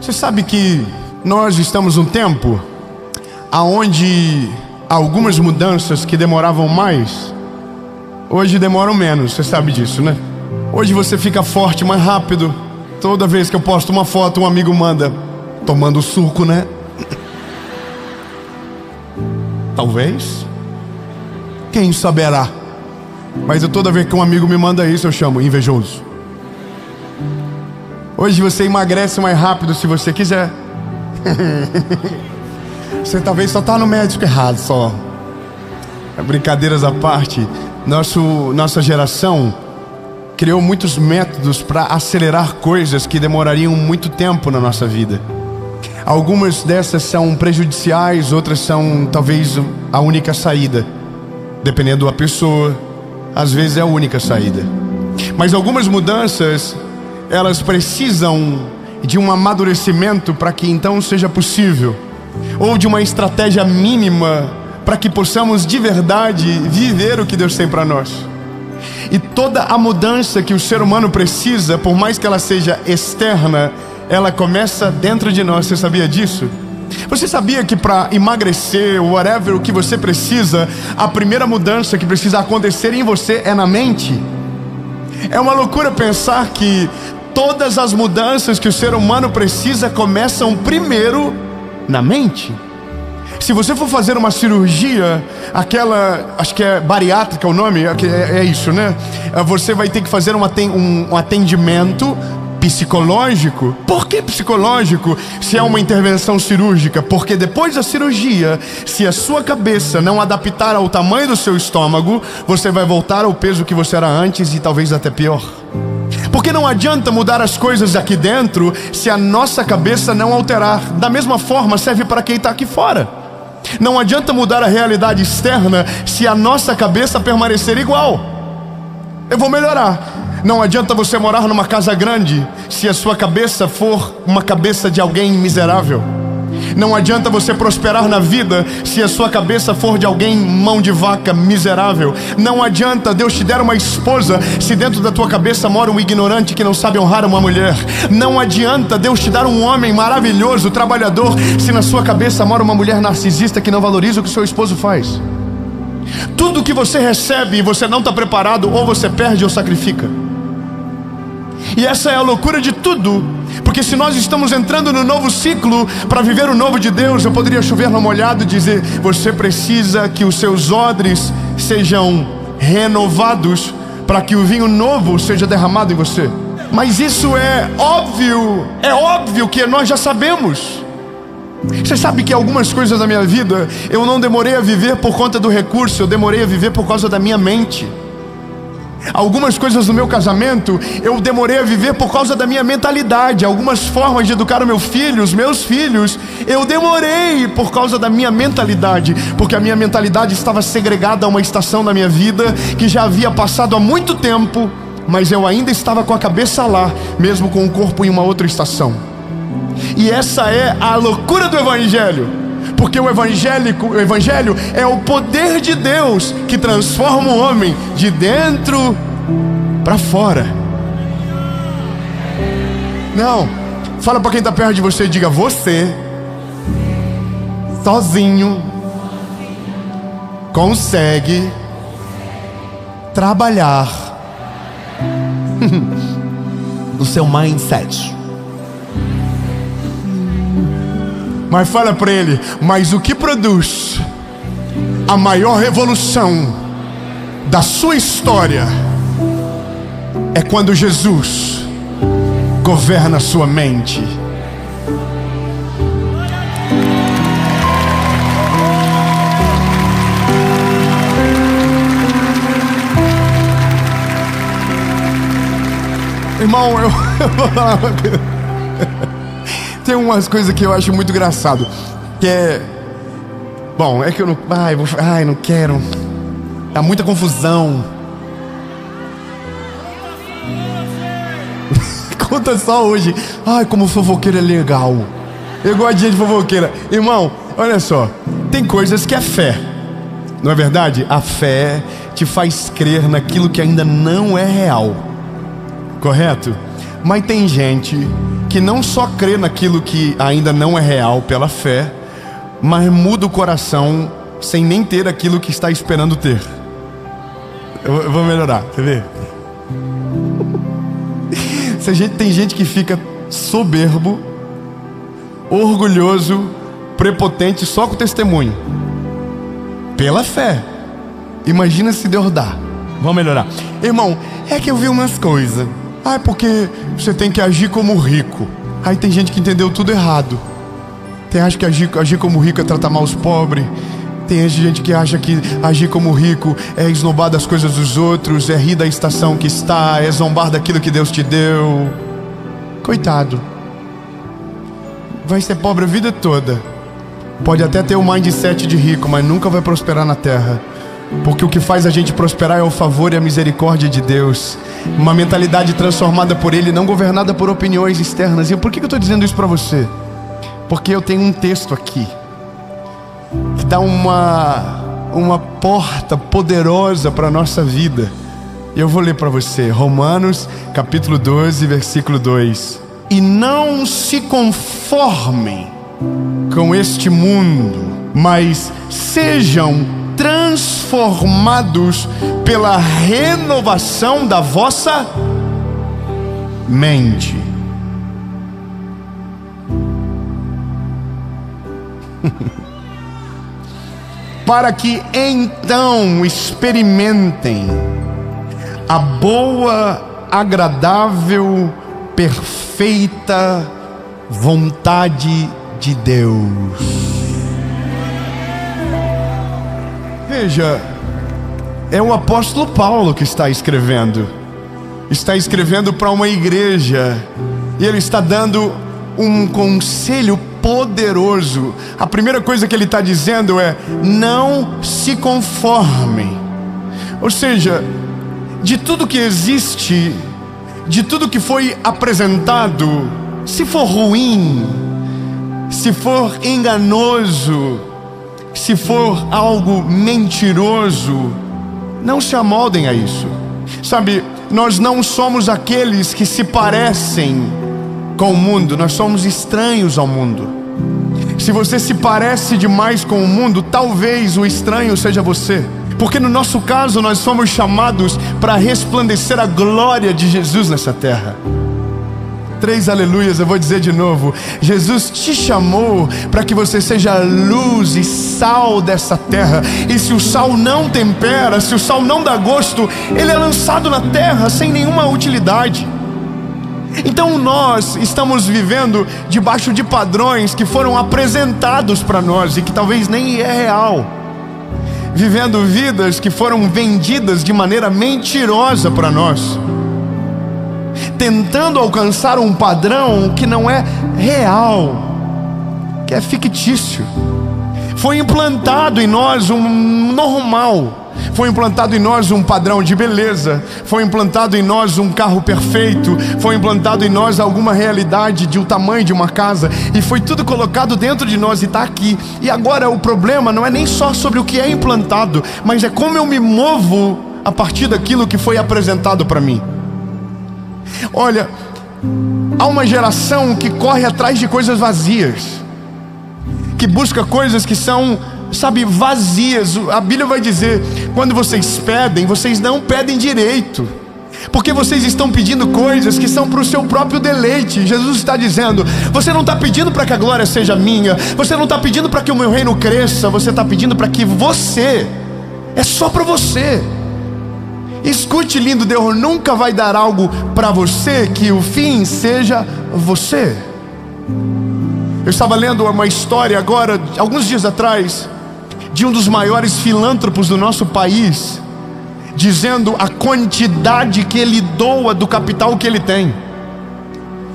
Você sabe que nós estamos num tempo onde algumas mudanças que demoravam mais, hoje demoram menos. Você sabe disso, né? Hoje você fica forte mais rápido. Toda vez que eu posto uma foto, um amigo manda: tomando suco, né? Talvez. Quem saberá? Mas toda vez que um amigo me manda isso, eu chamo invejoso. Hoje você emagrece mais rápido se você quiser. Você talvez só está no médico errado, só. Brincadeiras à parte, nossa geração criou muitos métodos para acelerar coisas que demorariam muito tempo na nossa vida. Algumas dessas são prejudiciais, outras são talvez a única saída. Dependendo da pessoa, às vezes é a única saída. Mas algumas mudanças, elas precisam de um amadurecimento para que então seja possível, ou de uma estratégia mínima para que possamos de verdade viver o que Deus tem para nós. E toda a mudança que o ser humano precisa, por mais que ela seja externa, ela começa dentro de nós. Você sabia disso? Você sabia que para emagrecer, whatever o que você precisa, a primeira mudança que precisa acontecer em você é na mente? É uma loucura pensar que todas as mudanças que o ser humano precisa começam primeiro na mente. Se você for fazer uma cirurgia, aquela, acho que é bariátrica o nome, é isso, né? Você vai ter que fazer um atendimento psicológico. Por que psicológico se é uma intervenção cirúrgica? Porque depois da cirurgia, se a sua cabeça não adaptar ao tamanho do seu estômago, você vai voltar ao peso que você era antes e talvez até pior. Porque não adianta mudar as coisas aqui dentro se a nossa cabeça não alterar. Da mesma forma serve para quem está aqui fora. Não adianta mudar a realidade externa se a nossa cabeça permanecer igual. Eu vou melhorar. Não adianta você morar numa casa grande se a sua cabeça for uma cabeça de alguém miserável. Não adianta você prosperar na vida se a sua cabeça for de alguém mão de vaca miserável. Não adianta Deus te der uma esposa se dentro da tua cabeça mora um ignorante que não sabe honrar uma mulher. Não adianta Deus te dar um homem maravilhoso, trabalhador, se na sua cabeça mora uma mulher narcisista que não valoriza o que seu esposo faz. Tudo que você recebe e você não está preparado, ou você perde ou sacrifica. E essa é a loucura de tudo, porque se nós estamos entrando no novo ciclo para viver o novo de Deus, eu poderia chover no molhado e dizer: você precisa que os seus odres sejam renovados para que o vinho novo seja derramado em você. Mas isso é óbvio que nós já sabemos. Você sabe que algumas coisas da minha vida eu não demorei a viver por conta do recurso, eu demorei a viver por causa da minha mente. Algumas coisas do meu casamento eu demorei a viver por causa da minha mentalidade. Algumas formas de educar os meus filhos, eu demorei por causa da minha mentalidade, porque a minha mentalidade estava segregada a uma estação da minha vida que já havia passado há muito tempo, mas eu ainda estava com a cabeça lá, mesmo com o corpo em uma outra estação. E essa é a loucura do Evangelho. Porque o Evangelho é o poder de Deus que transforma o homem de dentro para fora. Não, fala para quem está perto de você e diga: você sozinho consegue trabalhar no seu mindset. Mas fala para ele: mas o que produz a maior revolução da sua história é quando Jesus governa a sua mente. Irmão, eu vou falar uma coisa. Tem umas coisas que eu acho muito engraçado, que é... Bom, é que eu não... não quero. Tá muita confusão. Conta só hoje. Ai, como fofoqueira é legal. Eu gosto de gente fofoqueira. Irmão, olha só. Tem coisas que é fé. Não é verdade? A fé te faz crer naquilo que ainda não é real. Correto? Mas tem gente que não só crê naquilo que ainda não é real pela fé, mas muda o coração sem nem ter aquilo que está esperando ter. Eu vou melhorar, quer ver? Tem gente que fica soberbo, orgulhoso, prepotente só com o testemunho, pela fé. Imagina se Deus dá. Vamos melhorar. Irmão, é que eu vi umas coisas. É porque você tem que agir como rico. Aí tem gente que entendeu tudo errado. Acha que agir como rico é tratar mal os pobres. Tem gente que acha que agir como rico é esnobar das coisas dos outros, é rir da estação que está, é zombar daquilo que Deus te deu. Coitado. Vai ser pobre a vida toda. Pode até ter o mindset de rico, mas nunca vai prosperar na terra. Porque o que faz a gente prosperar é o favor e a misericórdia de Deus. Uma mentalidade transformada por Ele, não governada por opiniões externas. E por que eu estou dizendo isso para você? Porque eu tenho um texto aqui que dá uma porta poderosa para a nossa vida. E eu vou ler para você, Romanos capítulo 12, versículo 2. E não se conformem com este mundo, mas sejam transformados pela renovação da vossa mente. Para que então experimentem a boa, agradável, perfeita vontade de Deus. Veja, é o apóstolo Paulo que está escrevendo. Está escrevendo para uma igreja. E ele está dando um conselho poderoso. A primeira coisa que ele está dizendo é: não se conformem. Ou seja, de tudo que existe, de tudo que foi apresentado, se for ruim, se for enganoso, se for algo mentiroso, não se amoldem a isso. Sabe, nós não somos aqueles que se parecem com o mundo, nós somos estranhos ao mundo. Se você se parece demais com o mundo, talvez o estranho seja você. Porque no nosso caso nós somos chamados para resplandecer a glória de Jesus nessa terra. 3 aleluias, eu vou dizer de novo. Jesus te chamou para que você seja luz e sal dessa terra. E se o sal não tempera, se o sal não dá gosto, ele é lançado na terra sem nenhuma utilidade. Então nós estamos vivendo debaixo de padrões que foram apresentados para nós e que talvez nem é real. Vivendo vidas que foram vendidas de maneira mentirosa para nós, tentando alcançar um padrão que não é real, que é fictício. Foi implantado em nós um normal, foi implantado em nós um padrão de beleza, foi implantado em nós um carro perfeito, foi implantado em nós alguma realidade de o tamanho de uma casa, e foi tudo colocado dentro de nós e está aqui. E agora o problema não é nem só sobre o que é implantado, mas é como eu me movo a partir daquilo que foi apresentado para mim. Olha, há uma geração que corre atrás de coisas vazias, que busca coisas que são, sabe, vazias. A Bíblia vai dizer: quando vocês pedem, vocês não pedem direito, porque vocês estão pedindo coisas que são para o seu próprio deleite. Jesus está dizendo: você não está pedindo para que a glória seja minha, você não está pedindo para que o meu reino cresça, você está pedindo para que você, é só para você. Escute, lindo, Deus nunca vai dar algo para você que o fim seja você. Eu estava lendo uma história agora, alguns dias atrás, de um dos maiores filântropos do nosso país, dizendo a quantidade que ele doa do capital que ele tem.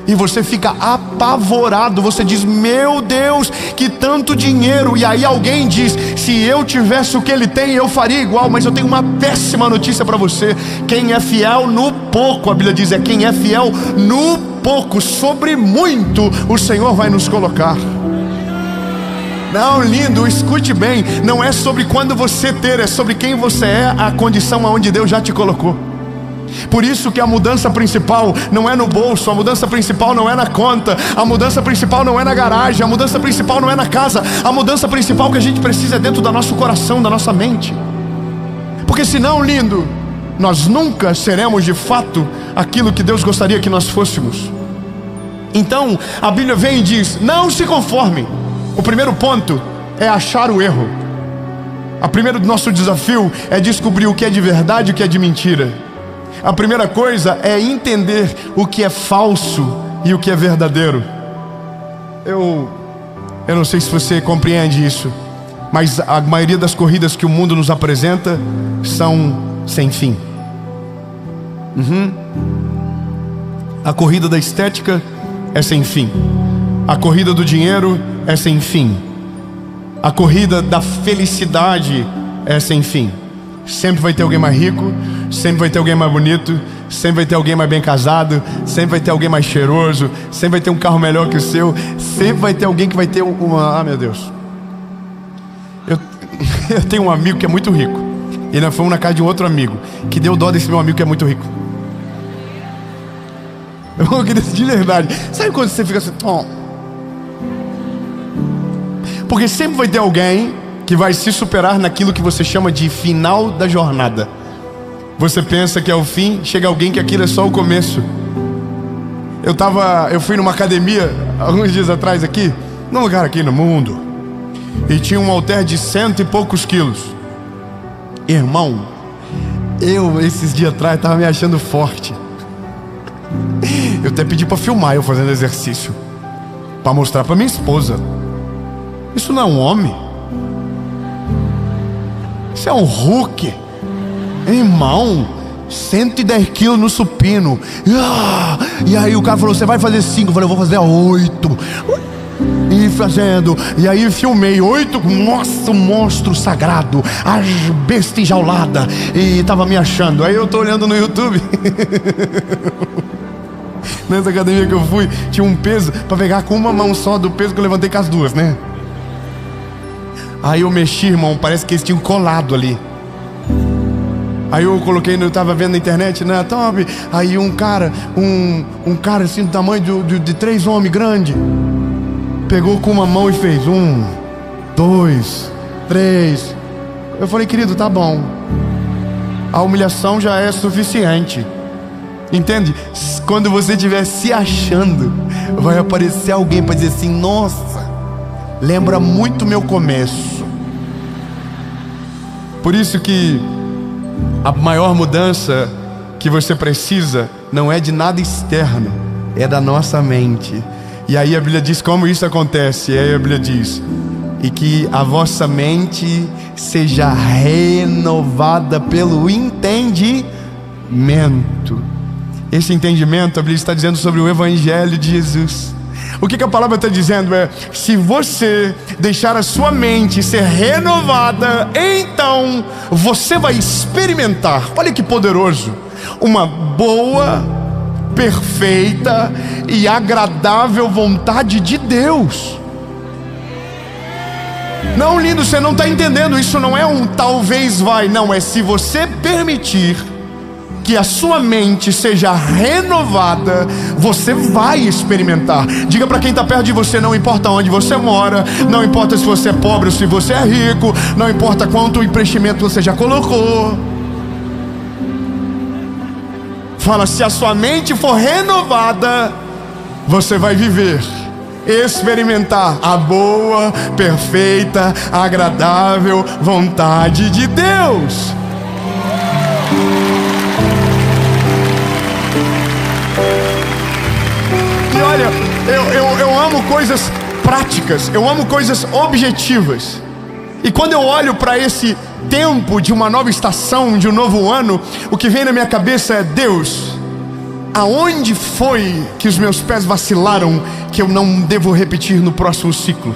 E você fica apavorado, você diz: meu Deus, que tanto dinheiro. E aí alguém diz: se eu tivesse o que ele tem, eu faria igual. Mas eu tenho uma péssima notícia para você: quem é fiel no pouco, a Bíblia diz, é quem é fiel no pouco, sobre muito o Senhor vai nos colocar. Não, lindo, escute bem, não é sobre quando você ter, é sobre quem você é, a condição aonde Deus já te colocou. Por isso que a mudança principal não é no bolso, a mudança principal não é na conta, a mudança principal não é na garagem, a mudança principal não é na casa, a mudança principal que a gente precisa é dentro do nosso coração, da nossa mente. Porque senão, lindo, nós nunca seremos de fato aquilo que Deus gostaria que nós fôssemos. Então a Bíblia vem e diz: não se conformem. O primeiro ponto é achar o erro. O primeiro nosso desafio é descobrir o que é de verdade e o que é de mentira. A primeira coisa é entender o que é falso e o que é verdadeiro. Eu não sei se você compreende isso, mas a maioria das corridas que o mundo nos apresenta são sem fim. A corrida da estética é sem fim. A corrida do dinheiro é sem fim. A corrida da felicidade é sem fim. Sempre vai ter alguém mais rico, sempre vai ter alguém mais bonito, sempre vai ter alguém mais bem casado, sempre vai ter alguém mais cheiroso, sempre vai ter um carro melhor que o seu, sempre vai ter alguém que vai ter uma... Ah, meu Deus. Eu tenho um amigo que é muito rico, e nós fomos na casa de um outro amigo que deu dó desse meu amigo que é muito rico. Eu queria de verdade. Sabe quando você fica assim, oh. Porque sempre vai ter alguém que vai se superar naquilo que você chama de final da jornada. Você pensa que é o fim, chega alguém que aquilo é só o começo. Eu fui numa academia alguns dias atrás aqui, num lugar aqui no mundo, e tinha um halter de 100 e poucos quilos. Irmão, esses dias atrás estava me achando forte. Eu até pedi para filmar eu fazendo exercício, para mostrar para minha esposa. Isso não é um homem, isso é um Hulk. Irmão, 110 quilos no supino. E aí o cara falou: você vai fazer 5? Eu falei: eu vou fazer 8. E fazendo, e aí filmei 8, nossa, um monstro sagrado, a besta enjaulada. E tava me achando. Aí eu tô olhando no YouTube. Nessa academia que eu fui, tinha um peso para pegar com uma mão só do peso que eu levantei com as duas, né? Aí eu mexi, irmão, parece que eles tinham colado ali. Aí eu coloquei, eu tava vendo na internet, né, top. Aí um cara assim do tamanho de 3 homens grandes, pegou com uma mão e fez 1, 2, 3. Eu falei: querido, tá bom, a humilhação já é suficiente. Entende? Quando você estiver se achando, vai aparecer alguém para dizer assim: nossa, lembra muito meu começo. Por isso que a maior mudança que você precisa não é de nada externo, é da nossa mente. E aí a Bíblia diz como isso acontece. E aí a Bíblia diz: e que a vossa mente seja renovada pelo entendimento. Esse entendimento, a Bíblia está dizendo sobre o Evangelho de Jesus. O que a palavra está dizendo é: se você deixar a sua mente ser renovada, então você vai experimentar, olha que poderoso, uma boa, perfeita e agradável vontade de Deus. Não, lindo, você não está entendendo. Isso não é um talvez vai, não, é se você permitir que a sua mente seja renovada, você vai experimentar. Diga para quem está perto de você: não importa onde você mora, não importa se você é pobre ou se você é rico, não importa quanto investimento você já colocou. Fala: se a sua mente for renovada, você vai viver, experimentar a boa, perfeita, agradável vontade de Deus. Olha, eu amo coisas práticas, eu amo coisas objetivas. E quando eu olho para esse tempo de uma nova estação, de um novo ano, o que vem na minha cabeça é: Deus, aonde foi que os meus pés vacilaram que eu não devo repetir no próximo ciclo?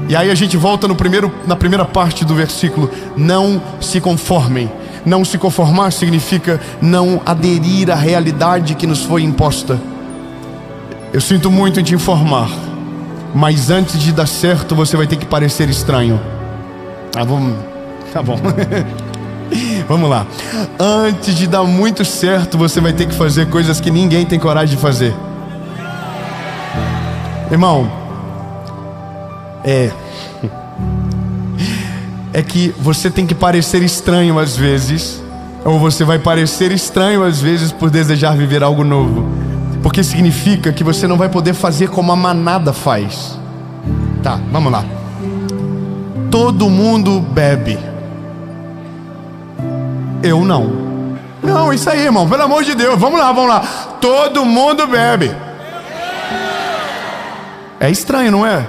E aí a gente volta na primeira parte do versículo: não se conformem. Não se conformar significa não aderir à realidade que nos foi imposta. Eu sinto muito em te informar, mas antes de dar certo, você vai ter que parecer estranho. Tá bom. Vamos lá. Antes de dar muito certo, você vai ter que fazer coisas que ninguém tem coragem de fazer. Irmão, é que você tem que parecer estranho às vezes, ou você vai parecer estranho às vezes por desejar viver algo novo, porque significa que você não vai poder fazer como a manada faz. Tá, vamos lá. Todo mundo bebe. Eu não. Não, isso aí, irmão, pelo amor de Deus, vamos lá. Todo mundo bebe. É estranho, não é?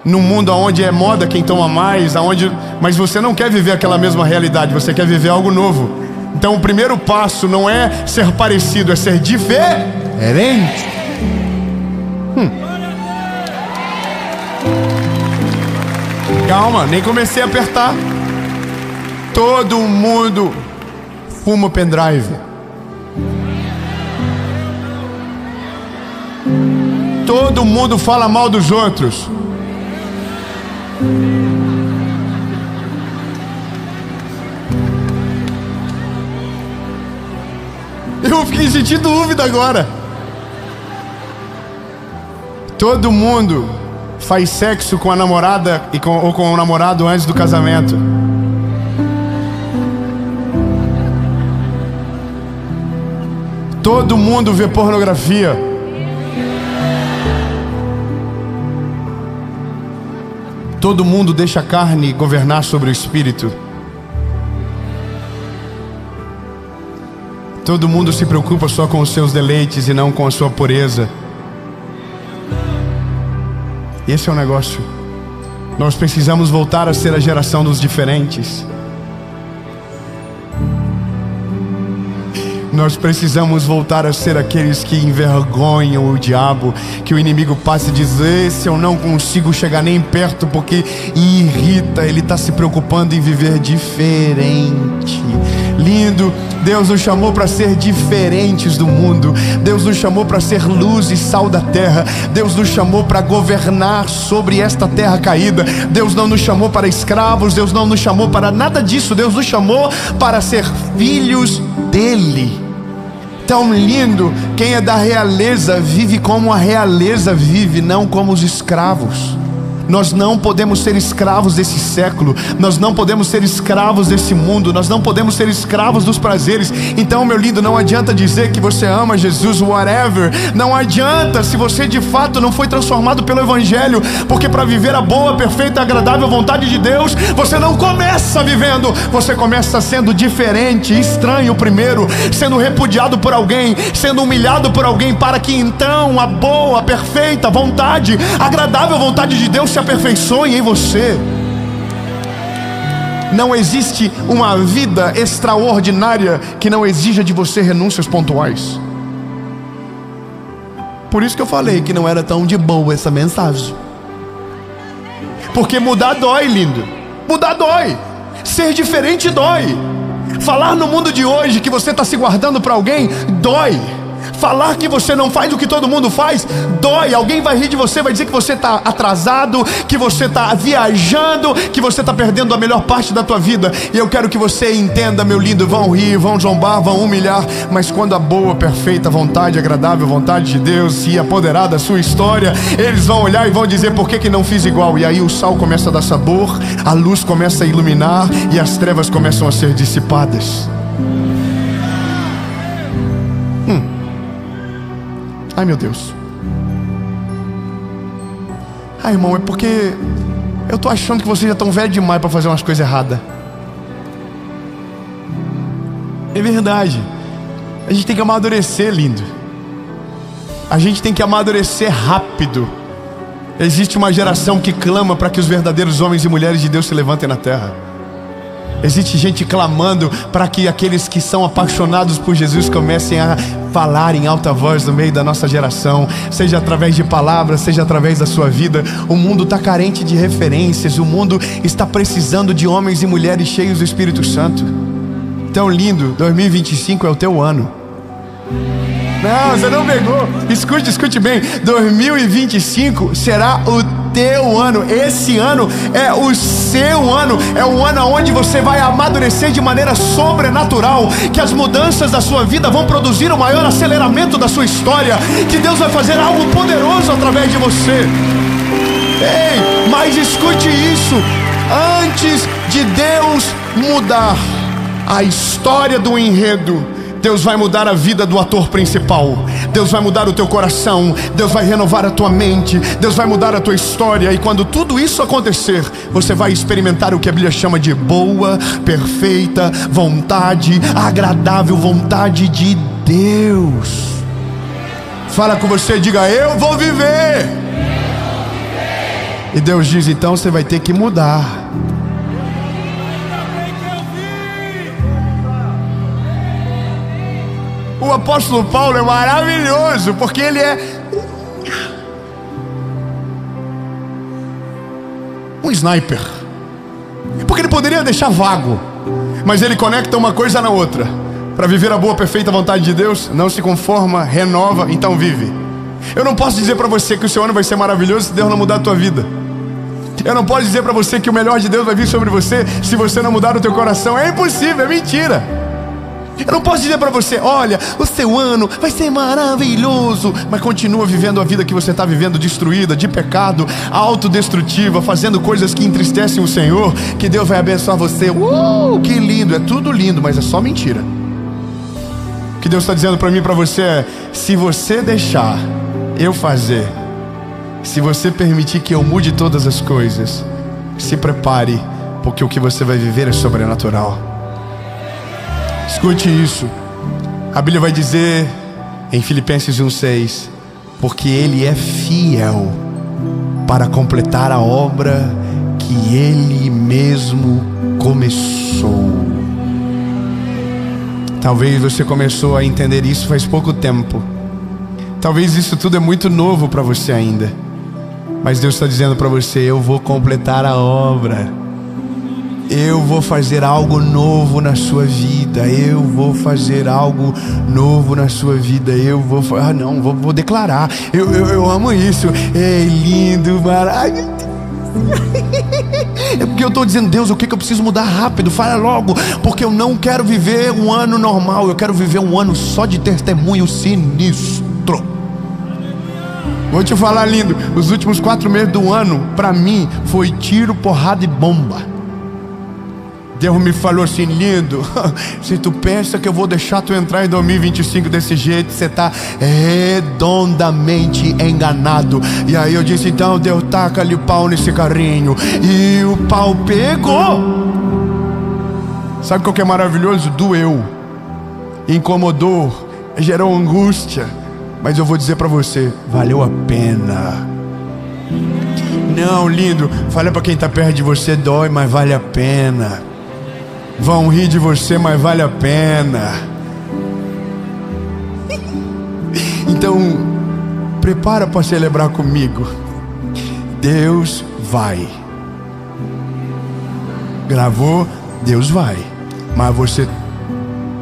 Num mundo onde é moda quem toma mais, mas você não quer viver aquela mesma realidade, você quer viver algo novo. Então o primeiro passo não é ser parecido, é ser diferente. Calma, nem comecei a apertar. Todo mundo fuma pendrive. Todo mundo fala mal dos outros. Eu fiquei sentindo dúvida agora. Todo mundo faz sexo com a namorada ou com o namorado antes do casamento. Todo mundo vê pornografia. Todo mundo deixa a carne governar sobre o espírito. Todo mundo se preocupa só com os seus deleites e não com a sua pureza. Esse é o negócio. Nós precisamos voltar a ser a geração dos diferentes. Nós precisamos voltar a ser aqueles que envergonham o diabo, que o inimigo passe a dizer: esse eu não consigo chegar nem perto porque irrita. Ele está se preocupando em viver diferente. Lindo. Deus nos chamou para ser diferentes do mundo. Deus nos chamou para ser luz e sal da terra. Deus nos chamou para governar sobre esta terra caída. Deus não nos chamou para escravos. Deus não nos chamou para nada disso. Deus nos chamou para ser filhos dele. Tão lindo. Quem é da realeza vive como a realeza vive, não como os escravos. Nós não podemos ser escravos desse século. Nós não podemos ser escravos desse mundo. Nós não podemos ser escravos dos prazeres. Então, meu lindo, não adianta dizer que você ama Jesus, whatever. Não adianta se você de fato não foi transformado pelo Evangelho. Porque para viver a boa, perfeita e agradável vontade de Deus, você não começa vivendo. Você começa sendo diferente, estranho primeiro, sendo repudiado por alguém, sendo humilhado por alguém, para que então a boa, perfeita vontade, agradável vontade de Deus se aperfeiçoe em você. Não existe uma vida extraordinária que não exija de você renúncias pontuais. Por isso que eu falei que não era tão de boa essa mensagem. Porque mudar dói, lindo. Mudar dói. Ser diferente dói. Falar no mundo de hoje que você está se guardando para alguém dói. Falar que você não faz o que todo mundo faz dói. Alguém vai rir de você, vai dizer que você está atrasado, que você está viajando, que você está perdendo a melhor parte da tua vida. E eu quero que você entenda, meu lindo. Vão rir, vão zombar, vão humilhar, mas quando a boa, perfeita vontade, agradável vontade de Deus se apoderar da sua história, eles vão olhar e vão dizer: por que não fiz igual? E aí o sal começa a dar sabor, a luz começa a iluminar e as trevas começam a ser dissipadas. Ai, meu Deus. Ai, irmão, é porque eu tô achando que vocês já estão velhos demais para fazer umas coisas erradas. É verdade. A gente tem que amadurecer, lindo. A gente tem que amadurecer rápido. Existe uma geração que clama para que os verdadeiros homens e mulheres de Deus se levantem na terra. Existe gente clamando para que aqueles que são apaixonados por Jesus comecem a falar em alta voz no meio da nossa geração, seja através de palavras, seja através da sua vida. O mundo está carente de referências, o mundo está precisando de homens e mulheres cheios do Espírito Santo. Tão lindo, 2025 é o teu ano. Não, você não pegou. Escute bem. 2025 será o teu ano. Esse ano é o seu ano. É o ano onde você vai amadurecer de maneira sobrenatural. Que as mudanças da sua vida vão produzir o maior aceleramento da sua história. Que Deus vai fazer algo poderoso através de você. Ei, mas escute isso. Antes de Deus mudar a história do enredo, Deus vai mudar a vida do ator principal. Deus vai mudar o teu coração. Deus vai renovar a tua mente. Deus vai mudar a tua história. E quando tudo isso acontecer, você vai experimentar o que a Bíblia chama de boa, perfeita vontade, agradável vontade de Deus. Fala com você, diga: eu vou viver. E Deus diz: então você vai ter que mudar. O apóstolo Paulo é maravilhoso, porque ele é um sniper. Porque ele poderia deixar vago, mas ele conecta uma coisa na outra. Para viver a boa, perfeita vontade de Deus, não se conforma, renova, então vive. Eu não posso dizer para você que o seu ano vai ser maravilhoso se Deus não mudar a tua vida. Eu não posso dizer para você que o melhor de Deus vai vir sobre você se você não mudar o teu coração. É impossível, é mentira. Eu não posso dizer para você: olha, o seu ano vai ser maravilhoso, mas continua vivendo a vida que você está vivendo, destruída, de pecado, autodestrutiva, fazendo coisas que entristecem o Senhor, que Deus vai abençoar você. Que lindo, é tudo lindo, mas é só mentira. O que Deus está dizendo para mim e para você é: se você deixar eu fazer, se você permitir que eu mude todas as coisas, se prepare, porque o que você vai viver é sobrenatural. Escute isso. A Bíblia vai dizer em Filipenses 1:6: porque Ele é fiel para completar a obra que Ele mesmo começou. Talvez você começou a entender isso faz pouco tempo. Talvez isso tudo é muito novo para você ainda. Mas Deus está dizendo para você: eu vou completar a obra. Eu vou fazer algo novo na sua vida. Eu vou fazer algo novo na sua vida. Eu vou... vou declarar. Eu amo isso. É lindo, maravilhoso. É porque eu estou dizendo: Deus, o que eu preciso mudar rápido? Fala logo. Porque eu não quero viver um ano normal. Eu quero viver um ano só de testemunho sinistro. Vou te falar, lindo. Os últimos 4 meses do ano, para mim, foi tiro, porrada e bomba. Deus me falou assim: lindo, se tu pensa que eu vou deixar tu entrar em 2025 desse jeito, você está redondamente enganado. E aí eu disse: então Deus, taca-lhe o pau nesse carrinho. E o pau pegou. Sabe o que é maravilhoso? Doeu, incomodou, gerou angústia. Mas eu vou dizer para você: valeu a pena. Não, lindo, fala para quem está perto de você: dói, mas vale a pena. Vão rir de você, mas vale a pena. Então, prepara para celebrar comigo. Deus vai. Gravou? Deus vai. Mas você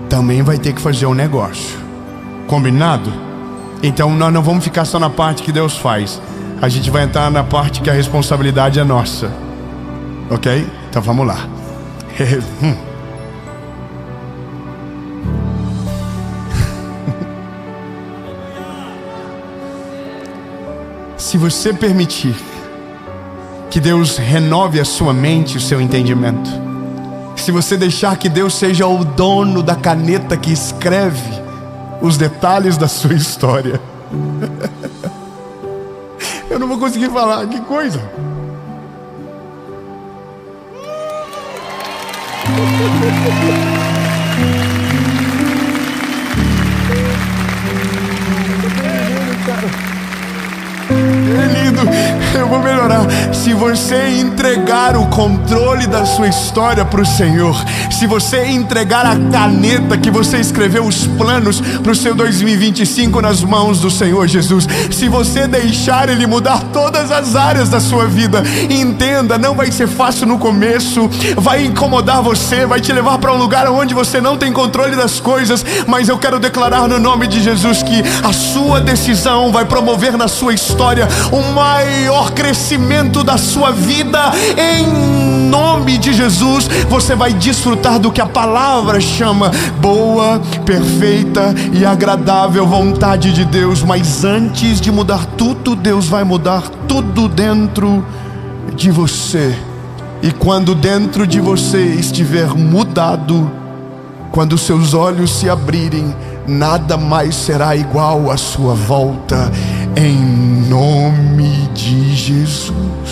também vai ter que fazer um negócio. Combinado? Então nós não vamos ficar só na parte que Deus faz. A gente vai entrar na parte que a responsabilidade é nossa. Ok? Então vamos lá. Se você permitir que Deus renove a sua mente, o seu entendimento, se você deixar que Deus seja o dono da caneta que escreve os detalhes da sua história, eu não vou conseguir falar, que coisa. É lindo, eu vou melhorar. Se você entregar o controle da sua história para o Senhor, se você entregar a caneta que você escreveu os planos para o seu 2025 nas mãos do Senhor Jesus, se você deixar Ele mudar todas as áreas da sua vida, entenda, não vai ser fácil no começo, vai incomodar você, vai te levar para um lugar onde você não tem controle das coisas, mas eu quero declarar no nome de Jesus que a sua decisão vai promover na sua história um maior crescimento da sua vida. Em nome de Jesus, você vai desfrutar do que a palavra chama boa, perfeita e agradável vontade de Deus. Mas antes de mudar tudo, Deus vai mudar tudo dentro de você. E quando dentro de você estiver mudado, quando seus olhos se abrirem, nada mais será igual à sua volta. Em nome de Jesus.